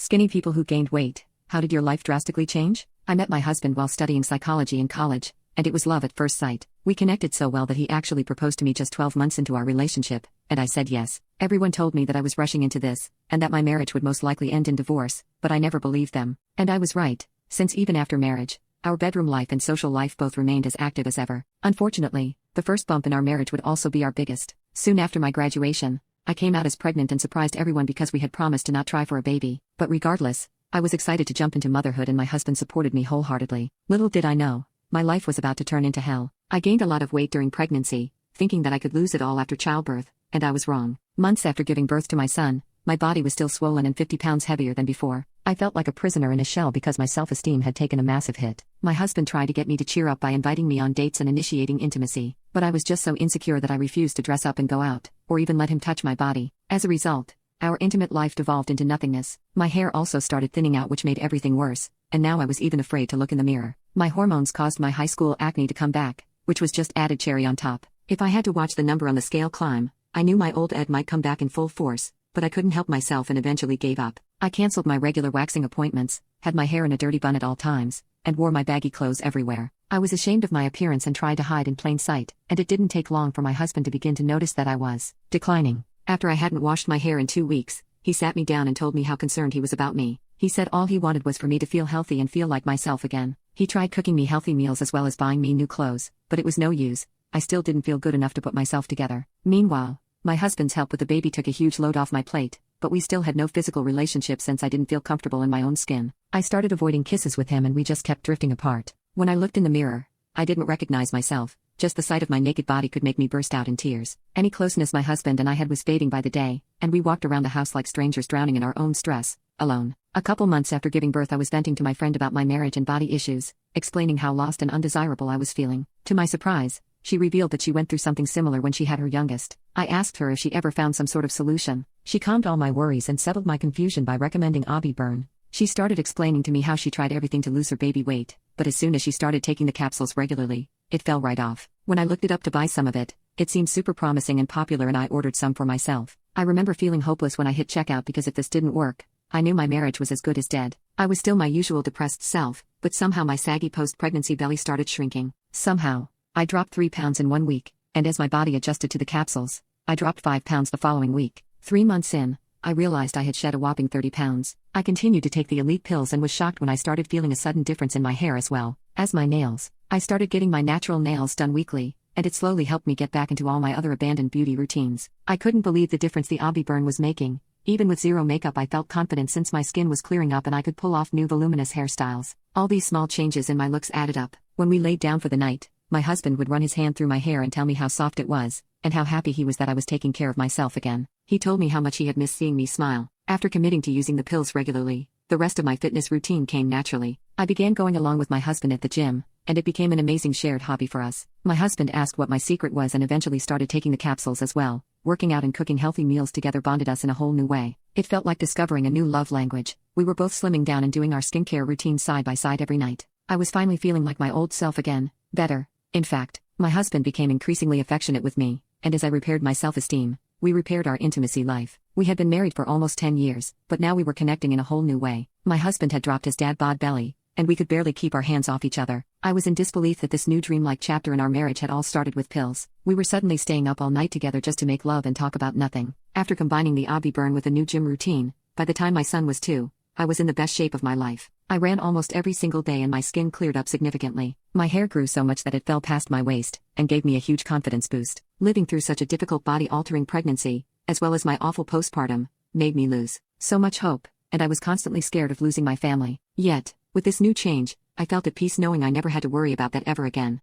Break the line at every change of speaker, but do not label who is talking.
Skinny people who gained weight, how did your life drastically change? I met my husband while studying psychology in college, and it was love at first sight. We connected so well that he actually proposed to me just 12 months into our relationship, and I said yes. Everyone told me that I was rushing into this, and that my marriage would most likely end in divorce, but I never believed them. And I was right, since even after marriage, our bedroom life and social life both remained as active as ever. Unfortunately, the first bump in our marriage would also be our biggest. Soon after my graduation, I came out as pregnant and surprised everyone because we had promised to not try for a baby. But regardless, I was excited to jump into motherhood and my husband supported me wholeheartedly. Little did I know, my life was about to turn into hell. I gained a lot of weight during pregnancy, thinking that I could lose it all after childbirth, and I was wrong. Months after giving birth to my son, my body was still swollen and 50 pounds heavier than before. I felt like a prisoner in a shell because my self-esteem had taken a massive hit. My husband tried to get me to cheer up by inviting me on dates and initiating intimacy, but I was just so insecure that I refused to dress up and go out, or even let him touch my body. As a result, our intimate life devolved into nothingness. My hair also started thinning out, which made everything worse, and now I was even afraid to look in the mirror. My hormones caused my high school acne to come back, which was just added cherry on top. If I had to watch the number on the scale climb, I knew my old Ed might come back in full force, but I couldn't help myself and eventually gave up. I canceled my regular waxing appointments, had my hair in a dirty bun at all times, and wore my baggy clothes everywhere. I was ashamed of my appearance and tried to hide in plain sight, and it didn't take long for my husband to begin to notice that I was declining. After I hadn't washed my hair in 2 weeks, he sat me down and told me how concerned he was about me. He said all he wanted was for me to feel healthy and feel like myself again. He tried cooking me healthy meals as well as buying me new clothes, but it was no use. I still didn't feel good enough to put myself together. Meanwhile, my husband's help with the baby took a huge load off my plate, but we still had no physical relationship since I didn't feel comfortable in my own skin. I started avoiding kisses with him and we just kept drifting apart. When I looked in the mirror, I didn't recognize myself. Just the sight of my naked body could make me burst out in tears. Any closeness my husband and I had was fading by the day, and we walked around the house like strangers drowning in our own stress, alone. A couple months after giving birth I was venting to my friend about my marriage and body issues, explaining how lost and undesirable I was feeling. To my surprise, she revealed that she went through something similar when she had her youngest. I asked her if she ever found some sort of solution. She calmed all my worries and settled my confusion by recommending Abi Burn. She started explaining to me how she tried everything to lose her baby weight, but as soon as she started taking the capsules regularly, it fell right off. When I looked it up to buy some of it, it seemed super promising and popular and I ordered some for myself. I remember feeling hopeless when I hit checkout because if this didn't work, I knew my marriage was as good as dead. I was still my usual depressed self, but somehow my saggy post-pregnancy belly started shrinking. Somehow, I dropped 3 pounds in 1 week, and as my body adjusted to the capsules, I dropped 5 pounds the following week. 3 months in, I realized I had shed a whopping 30 pounds. I continued to take the elite pills and was shocked when I started feeling a sudden difference in my hair as well as my nails. I started getting my natural nails done weekly, and it slowly helped me get back into all my other abandoned beauty routines. I couldn't believe the difference the Abi Burn was making. Even with zero makeup I felt confident since my skin was clearing up and I could pull off new voluminous hairstyles. All these small changes in my looks added up. When we laid down for the night, my husband would run his hand through my hair and tell me how soft it was, and how happy he was that I was taking care of myself again. He told me how much he had missed seeing me smile. After committing to using the pills regularly, the rest of my fitness routine came naturally. I began going along with my husband at the gym, and it became an amazing shared hobby for us. My husband asked what my secret was and eventually started taking the capsules as well. Working out and cooking healthy meals together bonded us in a whole new way. It felt like discovering a new love language. We were both slimming down and doing our skincare routine side by side every night. I was finally feeling like my old self again, better. In fact, my husband became increasingly affectionate with me, and as I repaired my self-esteem, we repaired our intimacy life. We had been married for almost 10 years, but now we were connecting in a whole new way. My husband had dropped his dad bod belly, and we could barely keep our hands off each other. I was in disbelief that this new dreamlike chapter in our marriage had all started with pills. We were suddenly staying up all night together just to make love and talk about nothing. After combining the Abi Burn with a new gym routine, by the time my son was 2, I was in the best shape of my life. I ran almost every single day and my skin cleared up significantly. My hair grew so much that it fell past my waist, and gave me a huge confidence boost. Living through such a difficult body-altering pregnancy, as well as my awful postpartum, made me lose so much hope, and I was constantly scared of losing my family. Yet, with this new change, I felt at peace knowing I never had to worry about that ever again.